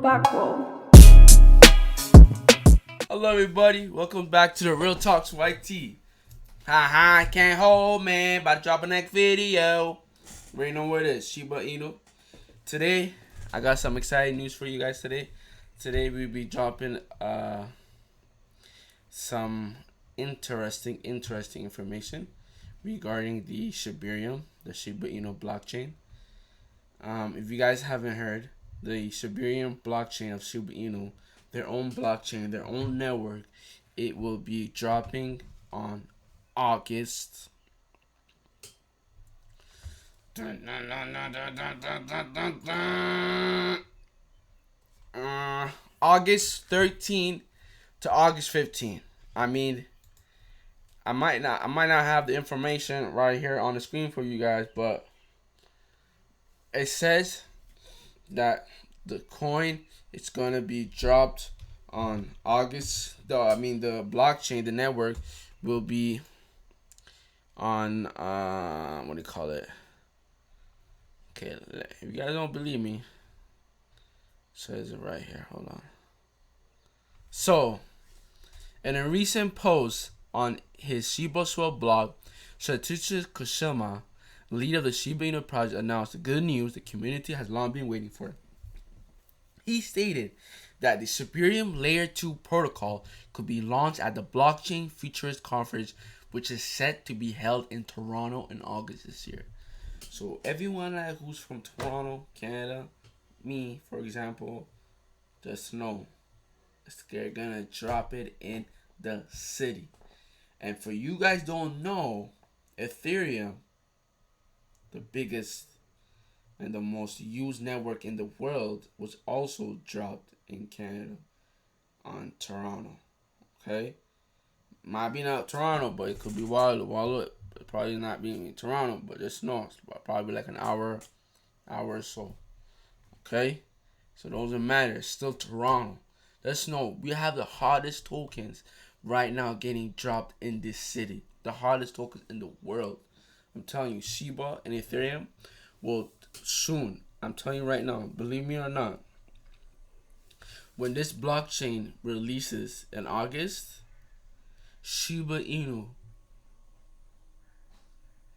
Backroll. Hello everybody, welcome back to the Real Talks YT. Haha, can't hold man, about to drop a next video. Already know what it is, Shiba Inu. Today, I got some exciting news for you guys today. Today we'll be dropping some interesting information regarding the SHIBARIUM, the Shiba Inu blockchain. If you guys haven't heard, the SHIBARIUM blockchain of Shiba Inu, their own blockchain, their own network, it will be dropping on August. August 13th to August 15th. I mean, I might not have the information right here on the screen for you guys, but it says that the coin is gonna be dropped on August. The blockchain, the network will be on what do you call it? Okay, if you guys don't believe me, it says it right here. Hold on. So, in a recent post on his Shiba Swell blog, Satoshi Koshima, leader of the Shiba Inu project, announced the good news the community has long been waiting for. He stated that the SHIBARIUM Layer 2 protocol could be launched at the Blockchain Futurist Conference, which is set to be held in Toronto in August this year. So everyone who's from Toronto, Canada, me, for example, just know they're gonna drop it in the city. And for you guys don't know, Ethereum, the biggest and the most used network in the world, was also dropped in Canada on Toronto. Okay? Might be not Toronto, but it could be Wallet. Probably not being in Toronto, but just know it's probably like an hour or so. Okay? So it doesn't matter. It's still Toronto. Let's know we have the hottest tokens right now getting dropped in this city. The hottest tokens in the world. I'm telling you, Shiba and Ethereum will soon. I'm telling you right now, believe me or not, when this blockchain releases in August, Shiba Inu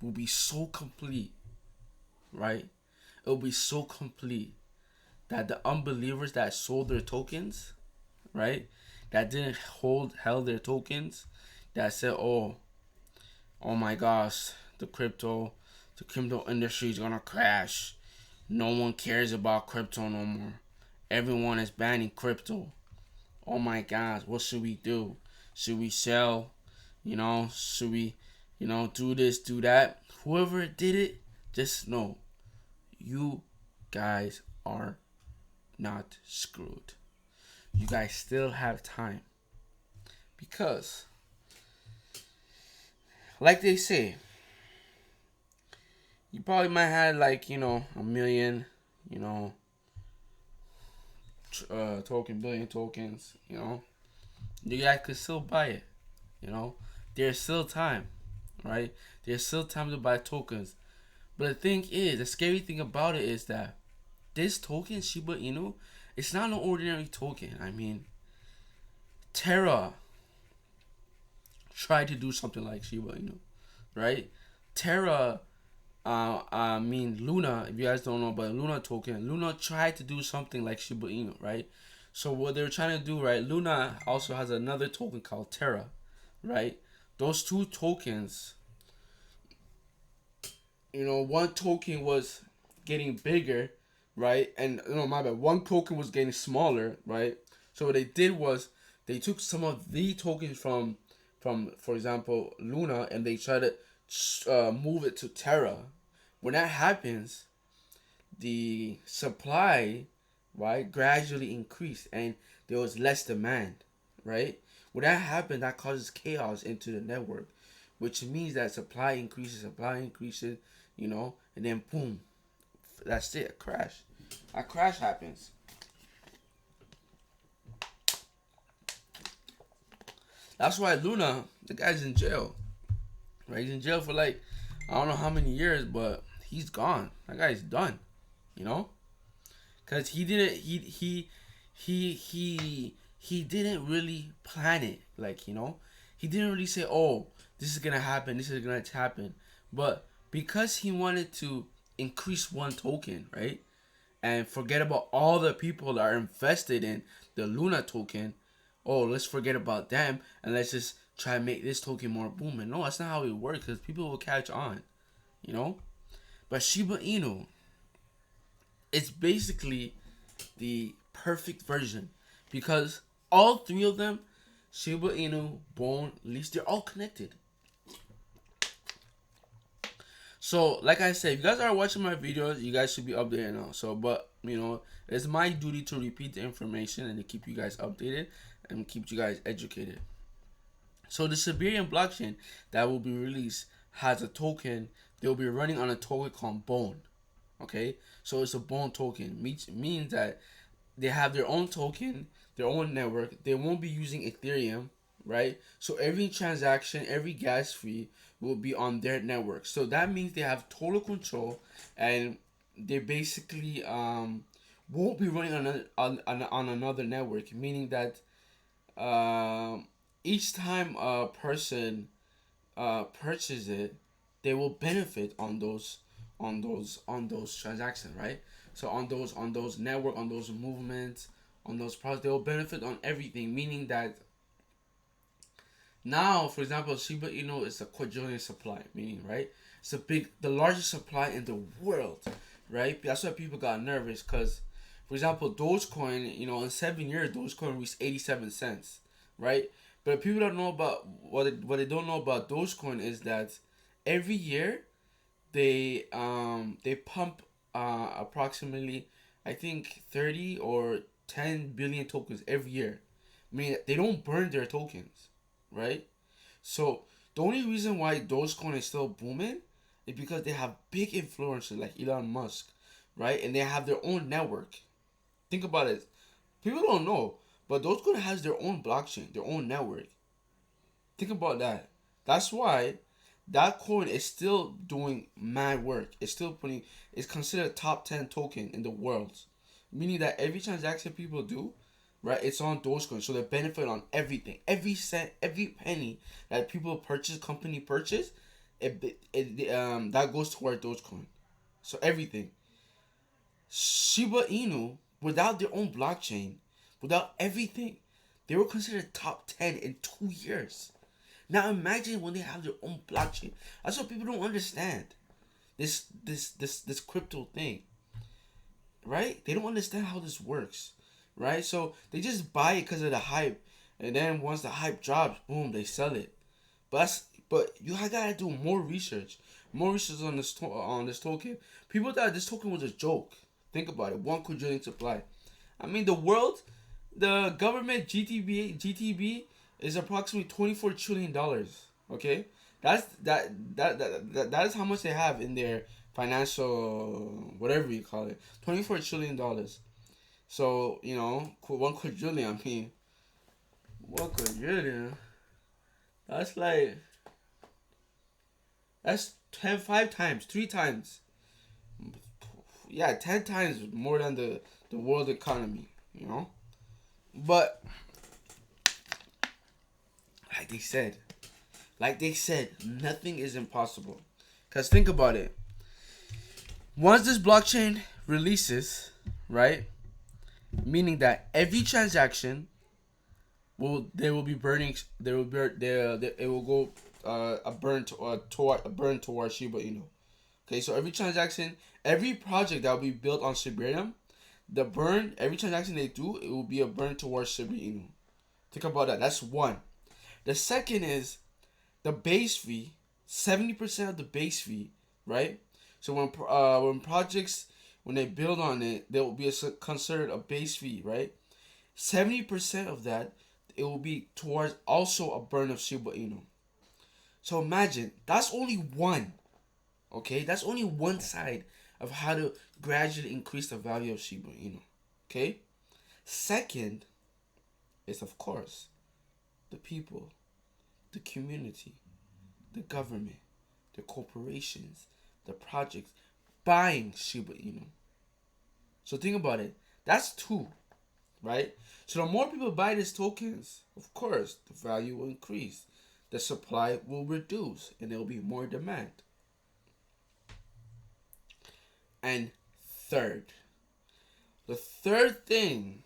will be so complete, right? It will be so complete that the unbelievers that sold their tokens, right, that didn't held their tokens, that said, oh my gosh, the crypto industry is gonna crash. No one cares about crypto no more. Everyone is banning crypto. Oh my gosh, what should we do? Should we sell? Should we, do this, do that? Whoever did it, just know, you guys are not screwed. You guys still have time. Because, like they say, you probably might have like, a million, billion tokens, you guys could still buy it, there's still time, right? There's still time to buy tokens. But the thing is, the scary thing about it is that this token, Shiba Inu, it's not an ordinary token. I mean, Terra tried to do something like Shiba Inu, right? Terra, Luna, if you guys don't know about Luna token, Luna tried to do something like Shiba Inu, right? So what they're trying to do, right? Luna also has another token called Terra, right? Those two tokens, one token was getting bigger, right? And one token was getting smaller, right? So what they did was they took some of the tokens from for example Luna, and they tried to move it to Terra. When that happens, the supply, right, gradually increased and there was less demand, right? When that happens, that causes chaos into the network, which means that supply increases, and then boom, that's it, a crash. A crash happens. That's why Luna, the guy's in jail, right? He's in jail for like, I don't know how many years, but he's gone. That guy's done, Because he didn't, he didn't really plan it. Like, he didn't really say, oh, this is gonna happen, this is gonna happen. But because he wanted to increase one token, right, and forget about all the people that are invested in the Luna token, oh, let's forget about them and let's just try to make this token more booming. No, that's not how it works, because people will catch on, you know. But Shiba Inu, it's basically the perfect version, because all three of them, Shiba Inu, Bone, at least they're all connected. So, like I said, if you guys are watching my videos, you guys should be updated now. So, but, it's my duty to repeat the information and to keep you guys updated and keep you guys educated. So, the SHIBARIUM blockchain that will be released has a token. They'll be running on a token called Bone. Okay? So, it's a Bone token. Means that they have their own token, their own network. They won't be using Ethereum, right? So every transaction, every gas fee will be on their network. So that means they have total control, and they basically won't be running on another network. Meaning that each time a person purchases it, they will benefit on those transactions, right? So on those network, on those movements, on those products, they will benefit on everything. Meaning that now, for example, Shiba Inu is a quadrillion supply. Meaning, right? It's the largest supply in the world, right? That's why people got nervous, because, for example, Dogecoin, in 7 years, Dogecoin reached 87 cents, right? But people don't know about what they don't know about Dogecoin is that every year they pump approximately, I think, 30 or 10 billion tokens every year. I mean, they don't burn their tokens, right? So the only reason why Dogecoin is still booming is because they have big influencers like Elon Musk, right? And they have their own network. Think about it. People don't know, but Dogecoin has their own blockchain, their own network. Think about that. That's why that coin is still doing mad work. It's considered a top 10 token in the world. Meaning that every transaction people do, right, it's on Dogecoin. So they benefit on everything. Every cent, every penny that people company purchase, that goes toward Dogecoin. So everything. Shiba Inu, without their own blockchain, without everything, they were considered top 10 in 2 years. Now imagine when they have their own blockchain. That's what people don't understand. This crypto thing, right? They don't understand how this works, right? So they just buy it because of the hype, and then once the hype drops, boom, they sell it. But you gotta do more research on this token. People thought this token was a joke. Think about it. 1 quadrillion supply. I mean, the government GTB is approximately $24 trillion. Okay, that is how much they have in their financial, whatever you call it, $24 trillion. So 1 quadrillion. I mean, 1 quadrillion. That's like that's 5 times, 3 times. Yeah, 10 times more than the world economy. But like they said, nothing is impossible. Because think about it. Once this blockchain releases, right? Meaning that every transaction they will be burning. There will be it will go a burn towards Shiba Inu. Okay, so every transaction, every project that will be built on SHIBARIUM, every transaction they do, it will be a burn towards Shiba Inu. Think about that. That's one. The second is the base fee. 70% of the base fee, right? So when projects, when they build on it, there will be considered a base fee, right? 70% of that, it will be towards also a burn of Shiba Inu. So imagine, that's only one. Okay, that's only one side of how to gradually increase the value of Shiba Inu. Okay, second is, of course, the people, the community, the government, the corporations, the projects buying Shiba Inu. So think about it. That's two, right? So the more people buy these tokens, of course, the value will increase. The supply will reduce and there will be more demand. And third, the third thing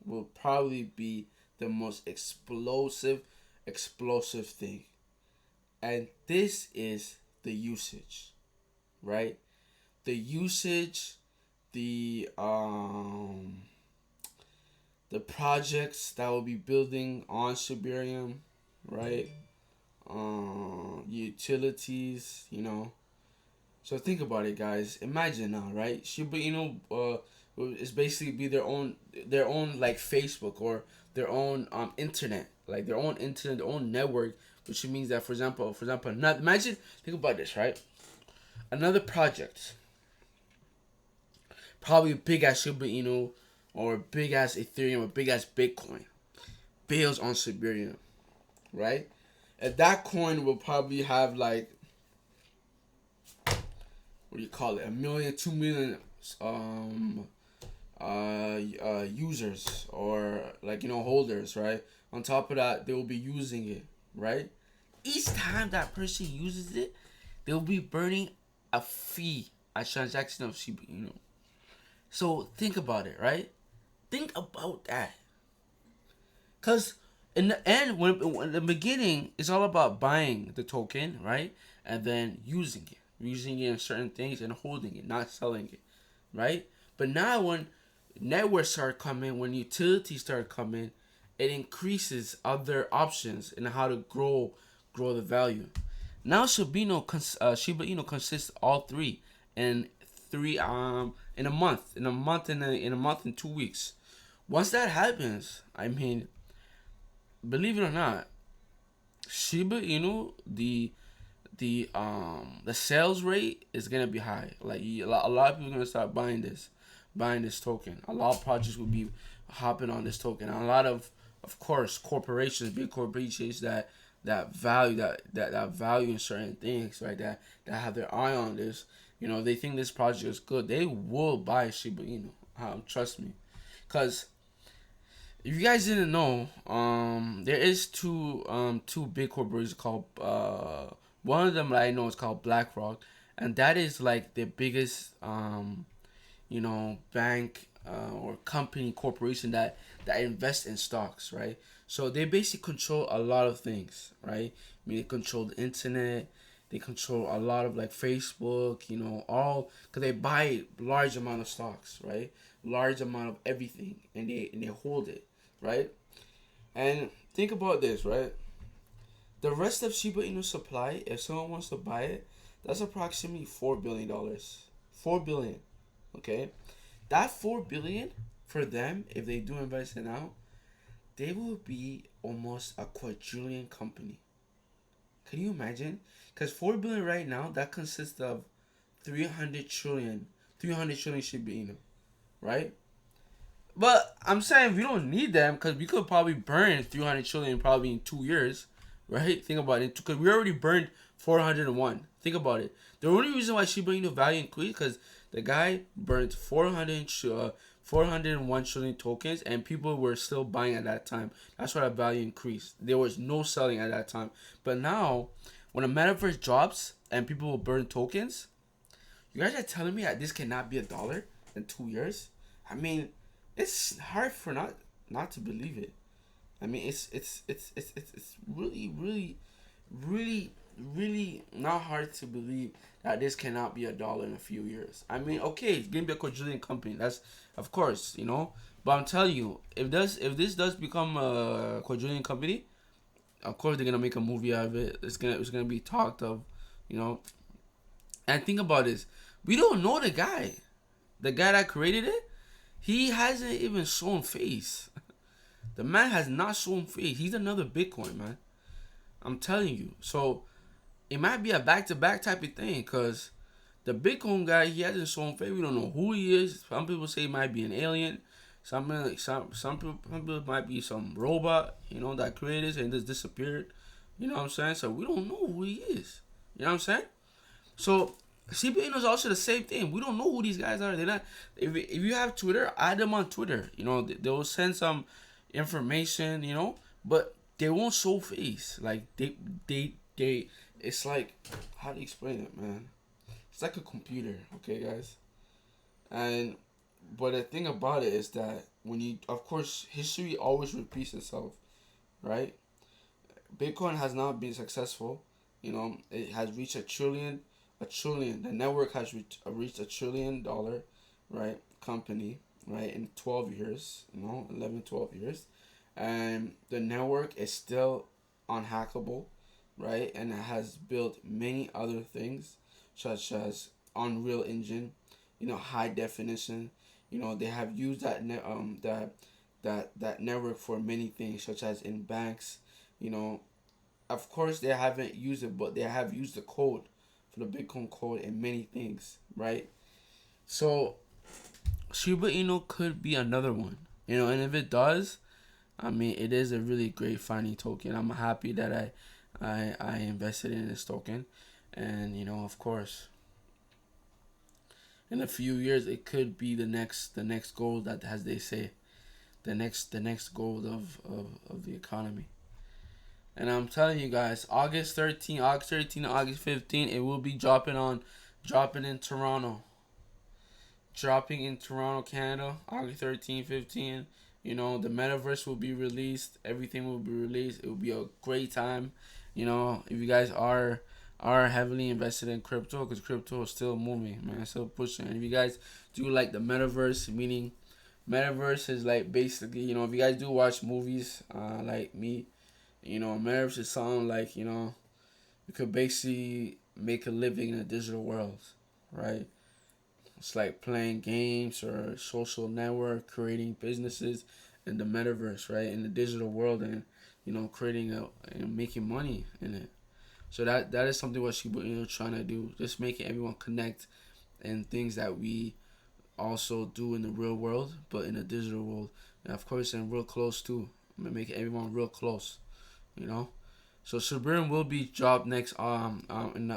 will probably be the most explosive thing. And this is the usage, right? The usage, the the projects that will be building on Shibarium, right? Utilities, you know. So think about it, guys. Imagine now, right? Shiba is basically be their own like Facebook or their own internet, like their own internet, their own network, which means that for example, not imagine think about this, right? Another project, probably big as Shiba Inu or big as Ethereum or big as Bitcoin, builds on Shibarium, right? And that coin will probably have like, what do you call it, 1 million, 2 million users or like holders, right? On top of that, they will be using it, right? Each time that person uses it, they will be burning a fee, a transaction of Shiba Inu. So think about it, right? Think about that, cause in the end, when in the beginning, it's all about buying the token, right, and then using it in certain things and holding it, not selling it, right? But now when networks start coming, when utilities start coming, it increases other options in how to grow the value. Now Shiba Inu consists all three in in a month, in a month and 2 weeks. Once that happens, I mean, believe it or not, Shiba Inu, the sales rate is gonna be high. Like a lot of people are gonna start buying this token. A lot of projects will be hopping on this token. And a lot of course, corporations, big corporations that value in certain things, right? That have their eye on this. They think this project is good. They will buy Shiba Inu. Trust me, cause if you guys didn't know, there is two big corporations called one of them that I know is called BlackRock, and that is like the biggest bank or company corporation that invest in stocks, right? So they basically control a lot of things, right? I mean, they control the internet, they control a lot of like Facebook, all because they buy large amount of stocks, right? Large amount of everything, and they hold it, right? And think about this, right? The rest of Shiba Inu supply, if someone wants to buy it, that's approximately $4 billion. 4 billion, okay? That 4 billion for them, if they do invest it now, they will be almost a quadrillion company. Can you imagine? Because 4 billion right now, that consists of 300 trillion Shiba Inu, right? But I'm saying we don't need them because we could probably burn 300 trillion probably in 2 years, right? Think about it, because we already burned 401. Think about it. The only reason why Shiba Inu value increased because the guy burned 401 trillion tokens, and people were still buying at that time. That's why the value increased. There was no selling at that time. But now, when a metaverse drops and people will burn tokens, you guys are telling me that this cannot be $1 in 2 years? I mean, it's hard for not to believe it. I mean, it's really, really, really, really not hard to believe that this cannot be $1 in a few years. I mean, okay, it's gonna be a quadrillion company. That's of course, But I'm telling you, if this does become a quadrillion company, of course they're gonna make a movie out of it. It's gonna be talked of, And think about this: we don't know the guy that created it. He hasn't even shown face. The man has not shown face. He's another Bitcoin, man. I'm telling you. So it might be a back-to-back type of thing, because the Bitcoin guy, he hasn't shown face. We don't know who he is. Some people say he might be an alien. Some people might be some robot, that created this and just disappeared. You know what I'm saying? So we don't know who he is. You know what I'm saying? So Shiba Inu is also the same thing. We don't know who these guys are. They're not. If you have Twitter, add them on Twitter. You know, they will send some information. You know, but they won't show face. Like they. It's like, how do you explain it, man? It's like a computer, okay, guys. And but the thing about it is that when you, of course, history always repeats itself, right? Bitcoin has not been successful. You know, it has reached a trillion. A trillion. The network has reached $1 trillion, right? Company, right? In 12 years, you know, 11, 12 years. And the network is still unhackable, right? And it has built many other things, such as Unreal Engine, you know, high definition. You know, they have used that network for many things, such as in banks. You know, of course they haven't used it, but they have used the code for the Bitcoin code in many things, right? So Shiba Inu could be another one, you know, and if it does, I mean, it is a really great finding token. I'm happy that I invested in this token, and you know, of course, in a few years, it could be the next gold, that, as they say, the next gold of the economy. And I'm telling you guys, August 13, August 15, it will be dropping in Toronto. Dropping in Toronto, Canada, August 13, 15. You know, the metaverse will be released. Everything will be released. It will be a great time. You know, if you guys are heavily invested in crypto, because crypto is still moving, man, still pushing. And if you guys do like the metaverse, meaning metaverse is like basically, you know, if you guys do watch movies, like me, you know, metaverse is something like, you know, you could basically make a living in a digital world, right? It's like playing games or social network, creating businesses in the metaverse, right? In the digital world, and you know, creating and making money in it. So that is something what Shiba Inu trying to do, just making everyone connect and things that we also do in the real world, but in the digital world, and of course in real close too. Making everyone real close, you know. So SHIBARIUM will be dropped next in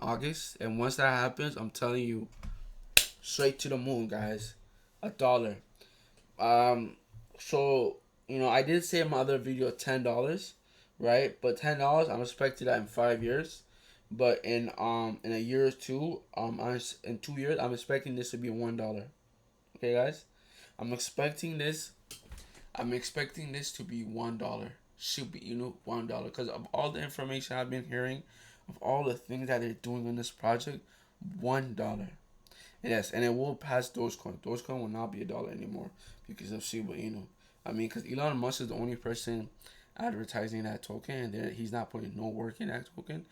August, and once that happens, I'm telling you, straight to the moon, guys. $1. Um, so you know, I did say in my other video $10, right? But $10, I'm expecting that in 5 years. But in a year or two, in 2 years, I'm expecting this to be $1. Okay, guys, I'm expecting this. I'm expecting this to be $1. Should be, you know, $1, because of all the information I've been hearing, of all the things that they're doing on this project. $1. Yes, and it will pass Dogecoin. Dogecoin will not be $1 anymore because of Shiba Inu. I mean, because Elon Musk is the only person advertising that token, and he's not putting no work in that token.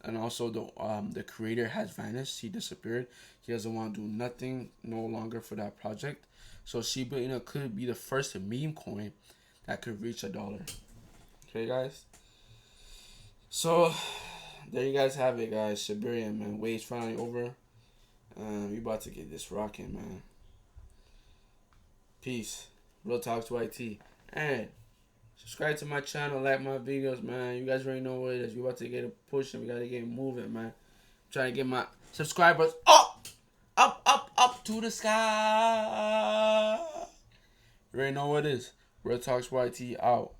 And also, the creator has vanished. He disappeared. He doesn't want to do nothing no longer for that project. So Shiba Inu could be the first meme coin that could reach $1. Okay, guys. So there you guys have it, guys. SHIBARIUM, man. Wave's finally over. We about to get this rocking, man. Peace. Real Talks to IT. And subscribe to my channel, like my videos, man. You guys already know what it is. We about to get a push and we gotta get moving, man. I'm trying to get my subscribers up, up to the sky. You already know what it is. Real Talks YT out.